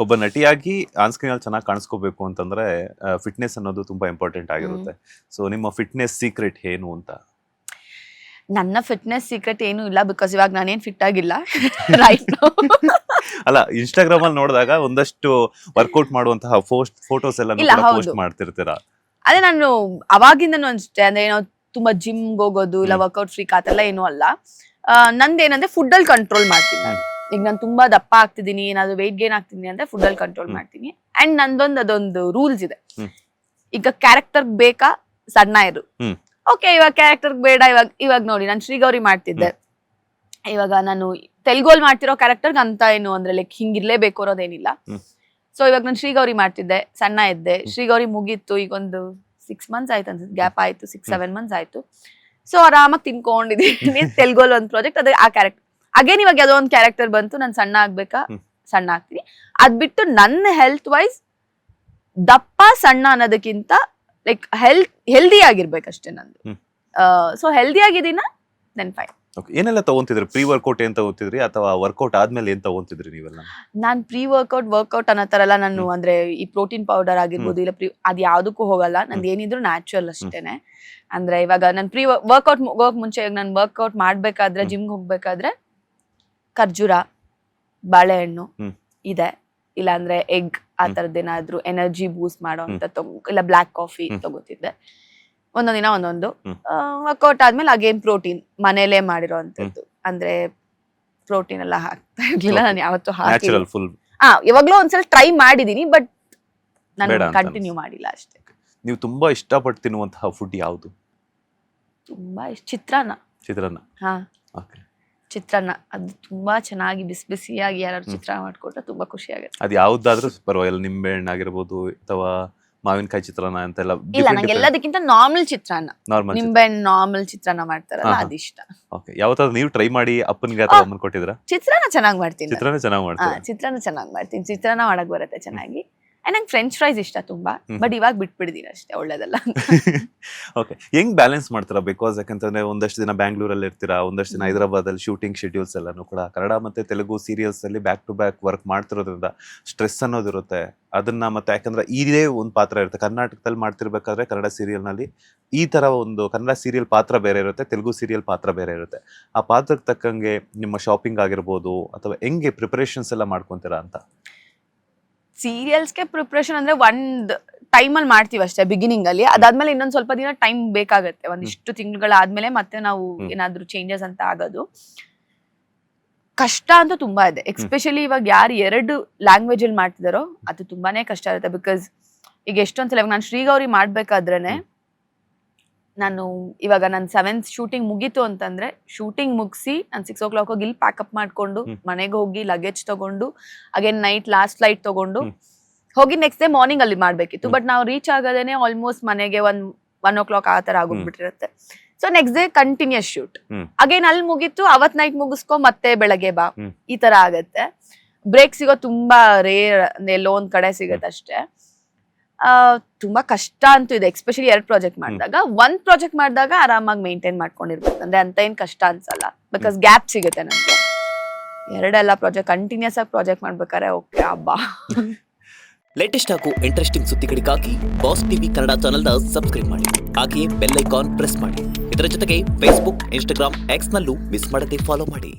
ಒಬ್ಬ ನಟಿಯಾಗಿ on screen ಅಲ್ಲಿ ಚೆನ್ನಾಗಿ ಕಾಣಿಸ್ಕೋಬೇಕು ಅಂತಂದ್ರೆ ಫಿಟ್ನೆಸ್ ಅನ್ನೋದು ತುಂಬಾ ಇಂಪಾರ್ಟೆಂಟ್ ಆಗಿರುತ್ತೆ. ಸೊ ನಿಮ್ಮ ಫಿಟ್ನೆಸ್ ಸೀಕ್ರೆಟ್ ಏನು ಅಂತ? ನನ್ನ ಫಿಟ್ನೆಸ್ ಸೀಕ್ರೆಟ್ ಏನು ಇಲ್ಲ, ಬಿಕಾಸ್ ಇವಾಗ ನಾನೇನ್ ಫಿಟ್ ಆಗಿಲ್ಲ ರೈಟ್. ಅಲ್ಲ, ಇನ್ಸ್ಟಾಗ್ರಾಮ್ ಅಲ್ಲಿ ನೋಡಿದಾಗ ಒಂದಷ್ಟು ವರ್ಕೌಟ್ ಮಾಡುವಂತಹ ಫೋಟೋಸ್ ಎಲ್ಲ ಪೋಸ್ಟ್ ಮಾಡ್ತಿರ್ತೀರಾ. ಅದೇ ನಾನು ಅವಾಗಿಂದನೂ ಅಷ್ಟೇ, ಅಂದ್ರೆ ಏನೋ ತುಂಬಾ ಜಿಮ್ಗೆ ಹೋಗೋದು ಇಲ್ಲ ವರ್ಕೌಟ್ ಫ್ರೀಕ್ ಆತೆಲ್ಲ ಏನೂ ಅಲ್ಲ. ನಂದೇನಂದ್ರೆ ಫುಡ್ ಅಲ್ಲಿ ಕಂಟ್ರೋಲ್ ಮಾಡ್ತೀನಿ ನಾನು. ಈಗ ನಾನು ತುಂಬಾ ದಪ್ಪ ಆಗ್ತಿದ್ದೀನಿ, ಏನಾದ್ರು ವೆಯ್ಟ್ ಗೇನ್ ಆಗ್ತಿದ್ದೀನಿ ಅಂದ್ರೆ ಫುಡ್ ಅಲ್ಲಿ ಕಂಟ್ರೋಲ್ ಮಾಡ್ತೀನಿ. ಅಂಡ್ ಅದೊಂದು ರೂಲ್ಸ್ ಇದೆ. ಈಗ ಕ್ಯಾರೆಕ್ಟರ್ ಬೇಕಾ ಸಣ್ಣ ಇರು, ಓಕೆ ಇವಾಗ ಕ್ಯಾರೆಕ್ಟರ್ ಬೇಡ. ಇವಾಗ ನೋಡಿ ನಾನು ಶ್ರೀಗೌರಿ ಮಾಡ್ತಿದ್ದೆ, ಇವಾಗ ನಾನು ತೆಲುಗಲ್ಲಿ ಮಾಡ್ತಿರೋ ಕ್ಯಾರೆಕ್ಟರ್ ಅಂತ ಏನು ಅಂದ್ರೆ ಲೈಕ್ ಹಿಂಗಿರ್ಲೇಬೇಕು ಅನ್ನೋದೇನಿಲ್ಲ. ಸೊ ಇವಾಗ ನಾನು ಶ್ರೀಗೌರಿ ಮಾಡ್ತಿದ್ದೆ, ಸಣ್ಣ ಇದ್ದೆ, ಶ್ರೀಗೌರಿ ಮುಗೀತು, ಈಗ ಒಂದು 6 months ಆಯ್ತು ಅನ್ಸುತ್ತೆ, ಗ್ಯಾಪ್ ಆಯ್ತು, 6-7 months ಆಯ್ತು. ಸೊ ಆರಾಮಾಗಿ ತಿನ್ಕೊಂಡಿದ್ದೀನಿ. ತೆಲುಗಲ್ಲಿ ಒಂದು ಪ್ರಾಜೆಕ್ಟ್, ಅದೇ ಆ ಕ್ಯಾರೆಕ್ಟರ್ ಅಗೇನ್ ಇವಾಗ ಯಾವುದೋ ಒಂದು ಕ್ಯಾರೆಕ್ಟರ್ ಬಂತು, ನಾನು ಸಣ್ಣ ಆಗ್ಬೇಕಾ, ಸಣ್ಣ ಆಗ್ತೀನಿ. ಅದ್ ಬಿಟ್ಟು ನನ್ನ ಹೆಲ್ತ್ ವೈಸ್ ದಪ್ಪ ಸಣ್ಣ ಅನ್ನೋದಕ್ಕಿಂತ ಲೈಕ್ ಹೆಲ್ದಿ ಆಗಿರ್ಬೇಕಷ್ಟೇ ನಂದು. ಸೊ ಹೆಲ್ದಿ ಆಗಿದ್ದೀನ ದೆನ್ ಫೈನ್. ಏನೆಲ್ಲ ತಗೊಂತಿದ್ರಿ? ಪ್ರೀ ವರ್ಕೌಟ್ ಏನ್ ತಗೋತಿದ್ರಿ ಅಥವಾ ವರ್ಕೌಟ್ ಆದ್ಮೇಲೆ ಏನ್ ತಗೊಂತಿದ್ರಿ ನೀವೆಲ್ಲ? ನಾನ್ ಪ್ರೀ ವರ್ಕೌಟ್ ಅನ್ನೋ ತರ ಎಲ್ಲ ನಾನು ಅಂದ್ರೆ ಈ ಪ್ರೋಟೀನ್ ಪೌಡರ್ ಆಗಿರ್ಬೋದು ಇಲ್ಲ ಅದ್ ಯಾವ್ದಕ್ಕೂ ಹೋಗಲ್ಲ. ನಂದು ಏನಿದ್ರು ನ್ಯಾಚುರಲ್ ಅಷ್ಟೇನೆ. ಅಂದ್ರೆ ಇವಾಗ ನಾನು ಪ್ರೀ ವರ್ಕೌಟ್ ಹೋಗಕ್ ಮುಂಚೆ ನಾನು ವರ್ಕೌಟ್ ಮಾಡ್ಬೇಕಾದ್ರೆ ಜಿಮ್ಗೆ ಹೋಗ್ಬೇಕಾದ್ರೆ ಖರ್ಜೂರ, ಬಾಳೆಹಣ್ಣು ಇದೆ, ಇಲ್ಲ ಅಂದ್ರೆ ಎಗ್, ಆ ತರದ್ದೇನಾದ್ರು ಎನರ್ಜಿ ಬೂಸ್ಟ್ ಮಾಡೋ ಅಂತ ಇಲ್ಲ ಬ್ಲಾಕ್ ಕಾಫಿ ತಗೋತಿದ್ದೆ. ಒಂದೊಂದ್ ದಿನ ಒಂದೊಂದು. ವರ್ಕೌಟ್ ಆದ್ಮೇಲೆ ಅಗೇನ್ ಪ್ರೋಟೀನ್ ಮನೇಲೆ ಮಾಡಿರೋ ಅಂತದ್ದು, ಅಂದ್ರೆ ಪ್ರೋಟೀನ್ ಎಲ್ಲ ಹಾಕ್ತಾ ಇರ್ಲಿಲ್ಲ ನಾನು ಯಾವತ್ತೂ. ಯಾವಾಗ್ಲೂ ಒಂದ್ಸಲ ಟ್ರೈ ಮಾಡಿದೀನಿ, ಬಟ್ ನಾನು ಕಂಟಿನ್ಯೂ ಮಾಡಿಲ್ಲ ಅಷ್ಟೇ. ನೀವು ತುಂಬಾ ಇಷ್ಟಪಟ್ಟು ತಿನ್ನುವಂತಹ ಫುಡ್ ಯಾವುದು? ತುಂಬಾ ಚಿತ್ರಾನ್ನ. ಹಾ, ಚಿತ್ರಾನ್ನ ಅದು ತುಂಬಾ ಚೆನ್ನಾಗಿ ಬಿಸಿ ಬಿಸಿಯಾಗಿ ಯಾರು ಚಿತ್ರಾನ್ನ ಮಾಡ್ಕೊಟ್ರೆ ತುಂಬಾ ಖುಷಿ ಆಗುತ್ತೆ. ಅದು ಯಾವ್ದಾದ್ರೂ ಪರವಾಗಿಲ್ಲ, ನಿಂಬೆ ಹಣ್ಣು ಆಗಿರ್ಬೋದು ಅಥವಾ ಮಾವಿನಕಾಯಿ ಚಿತ್ರಾನ್ನ ಅಂತೆಲ್ಲ? ಇಲ್ಲ, ನಂಗೆ ಎಲ್ಲದಕ್ಕಿಂತ ನಾರ್ಮಲ್ ಚಿತ್ರಾನ್ನ, ನಿಂಬೆ ಹಣ್ಣು ನಾರ್ಮಲ್ ಚಿತ್ರಾನ್ನ ಮಾಡ್ತಾರಲ್ಲ ಅದಿಷ್ಟ. ಯಾವತ್ತಾದ್ರೂ ನೀವು ಟ್ರೈ ಮಾಡಿ ಅಪ್ಪನಿಗೆ ಅಥವಾ ಅಮ್ಮನ ಕೊಟ್ಟಿದ್ರ? ಚಿತ್ರಾನ್ನ ಚೆನ್ನಾಗಿ ಮಾಡ್ತೀನಿ. ಚಿತ್ರಾನ್ನ ಚೆನ್ನಾಗಿ ಮಾಡ್ತೀನಿ. ಚಿತ್ರಾನ್ನ ಮಾಡಕ್ ಬರುತ್ತೆ ಚೆನ್ನಾಗಿ. ನಂಗೆ ಫ್ರೆಂಚ್ ಫ್ರೈಸ್ ಇಷ್ಟ ತುಂಬಾ, ಬಟ್ ಇವಾಗ ಬಿಟ್ಬಿಡ್ತೀನಿ ಅಷ್ಟೇ, ಒಳ್ಳೇದಲ್ಲ. ಓಕೆ, ಹೆಂಗ್ ಬ್ಯಾಲೆನ್ಸ್ ಮಾಡ್ತೀರಾ? ಬಿಕಾಸ್ ಯಾಕಂತಂದ್ರೆ ಒಂದಷ್ಟು ದಿನ ಬ್ಯಾಂಗ್ಳೂರಲ್ಲಿ ಇರ್ತೀರಾ, ಒಂದಷ್ಟು ದಿನ ಹೈದರಾಬಾದ್ ಅಲ್ಲಿ ಶೂಟಿಂಗ್ ಶೆಡ್ಯೂಲ್ಸ್ ಎಲ್ಲಾನು ಕೂಡ ಕನ್ನಡ ಮತ್ತೆ ತೆಲುಗು ಸೀರಿಯಲ್ಸ್ ಅಲ್ಲಿ ಬ್ಯಾಕ್ ಟು ಬ್ಯಾಕ್ ವರ್ಕ್ ಮಾಡ್ತಿರೋದ್ರಿಂದ ಸ್ಟ್ರೆಸ್ ಅನ್ನೋದಿರುತ್ತೆ. ಅದನ್ನ ಮತ್ತೆ ಯಾಕಂದ್ರೆ ಇದೇ ಒಂದು ಪಾತ್ರ ಇರುತ್ತೆ. ಕರ್ನಾಟಕದಲ್ಲಿ ಮಾಡ್ತಿರ್ಬೇಕಾದ್ರೆ ಕನ್ನಡ ಸೀರಿಯಲ್ ನಲ್ಲಿ ಈ ತರ ಒಂದು ಕನ್ನಡ ಸೀರಿಯಲ್ ಪಾತ್ರ ಬೇರೆ ಇರುತ್ತೆ, ತೆಲುಗು ಸೀರಿಯಲ್ ಪಾತ್ರ ಬೇರೆ ಇರುತ್ತೆ. ಆ ಪಾತ್ರಕ್ಕೆ ತಕ್ಕಂಗೆ ನಿಮ್ಮ ಶಾಪಿಂಗ್ ಆಗಿರ್ಬೋದು ಅಥವಾ ಹೆಂಗೆ ಪ್ರಿಪರೇಷನ್ಸ್ ಎಲ್ಲ ಮಾಡ್ಕೊಂತೀರಾ ಅಂತ? ಸೀರಿಯಲ್ಸ್ಗೆ ಪ್ರಿಪ್ರೇಷನ್ ಅಂದ್ರೆ ಒಂದ್ ಟೈಮ್ ಅಲ್ಲಿ ಮಾಡ್ತೀವಿ ಅಷ್ಟೇ ಬಿಗಿನಿಂಗ್ ಅಲ್ಲಿ. ಅದಾದ್ಮೇಲೆ ಇನ್ನೊಂದ್ ಸ್ವಲ್ಪ ದಿನ ಟೈಮ್ ಬೇಕಾಗತ್ತೆ, ಒಂದಿಷ್ಟು ತಿಂಗಳುಗಳಾದ್ಮೇಲೆ ಮತ್ತೆ ನಾವು ಏನಾದ್ರು ಚೇಂಜಸ್ ಅಂತ ಆಗೋದು. ಕಷ್ಟ ಅಂತೂ ತುಂಬಾ ಇದೆ, ಎಕ್ಸ್ಪೆಷಲಿ ಇವಾಗ ಯಾರು 2 ಲ್ಯಾಂಗ್ವೇಜ್ ಅಲ್ಲಿ ಮಾಡ್ತಿದಾರೋ ಅದು ತುಂಬಾನೇ ಕಷ್ಟ ಇರುತ್ತೆ. ಬಿಕಾಸ್ ಈಗ ಎಷ್ಟೊಂದ್ಸಲ ಇವಾಗ ನಾನು ಶ್ರೀಗೌರಿ ಮಾಡ್ಬೇಕಾದ್ರೇನೆ ನಾನು ಇವಾಗ ನನ್ನ 7th ಶೂಟಿಂಗ್ ಮುಗೀತು ಅಂತಂದ್ರೆ ಶೂಟಿಂಗ್ ಮುಗಿಸಿ ನಾನು 6 o'clock ಹೋಗಿ ಇಲ್ಲಿ ಪ್ಯಾಕಪ್ ಮಾಡ್ಕೊಂಡು ಮನೆಗೆ ಹೋಗಿ ಲಗೇಜ್ ತಗೊಂಡು ಅಗೇನ್ ನೈಟ್ ಲಾಸ್ಟ್ ಫ್ಲೈಟ್ ತಗೊಂಡು ಹೋಗಿ ನೆಕ್ಸ್ಟ್ ಡೇ ಮಾರ್ನಿಂಗ್ ಅಲ್ಲಿ ಮಾಡ್ಬೇಕಿತ್ತು. ಬಟ್ ನಾವು ರೀಚ್ ಆಗೋದೇನೆ ಆಲ್ಮೋಸ್ಟ್ ಮನೆಗೆ 1 o'clock ಆ ತರ ಆಗೋಗ್ಬಿಟ್ಟಿರುತ್ತೆ. So next day continues shoot, again ಅಲ್ಲಿ ಮುಗೀತು ಅವತ್ ನೈಟ್ ಮುಗಿಸ್ಕೊ ಮತ್ತೆ ಬೆಳಗ್ಗೆ ಬಾ, ಈ ತರ ಆಗತ್ತೆ. ಬ್ರೇಕ್ ಸಿಗೋ ತುಂಬಾ ರೇರ್, ಎಲ್ಲೋ ಒಂದ್ ಕಡೆ ಸಿಗತ್ತೆ ಅಷ್ಟೇ. ತುಂಬಾ ಕಷ್ಟ ಅಂತೂ ಇದೆ, ಎಕ್ಸ್ಪೆಷಲಿ 2 ಪ್ರಾಜೆಕ್ಟ್ ಮಾಡಿದಾಗ. 1 ಪ್ರಾಜೆಕ್ಟ್ ಮಾಡಿದಾಗ ಆರಾಮಾಗಿ ಮೇಂಟೈನ್ ಮಾಡ್ಕೊಂಡಿರ್ಬೋದು, ಅಂದ್ರೆ ಅಂತ ಏನ್ ಕಷ್ಟ ಅನ್ಸಲ್ಲ, ಬಿಕಾಸ್ ಗ್ಯಾಪ್ ಸಿಗುತ್ತೆ ನನ್ಗೆ. 2 ಪ್ರಾಜೆಕ್ಟ್ ಕಂಟಿನ್ಯೂಸ್ ಆಗಿ ಪ್ರಾಜೆಕ್ಟ್ ಮಾಡ್ಬೇಕಾದ್ರೆ ಓಕೆ ಹಬ್ಬಾ. ಲೇಟೆಸ್ಟ್ ಹಾಗೂ ಇಂಟ್ರೆಸ್ಟಿಂಗ್ ಸುದ್ದಿಗಳಿಗಾಗಿ ಬಾಸ್ ಟಿವಿ ಕನ್ನಡ ಚಾನೆಲ್ನ ಸಬ್ಸ್ಕ್ರೈಬ್ ಮಾಡಿ, ಹಾಗೆಯೇ ಬೆಲ್ ಐಕಾನ್ ಪ್ರೆಸ್ ಮಾಡಿ. ಇದರ ಜೊತೆಗೆ ಫೇಸ್ಬುಕ್, ಇನ್ಸ್ಟಾಗ್ರಾಮ್, ಎಕ್ಸ್ ನಲ್ಲೂ ಮಿಸ್ ಮಾಡದೆ ಫಾಲೋ ಮಾಡಿ.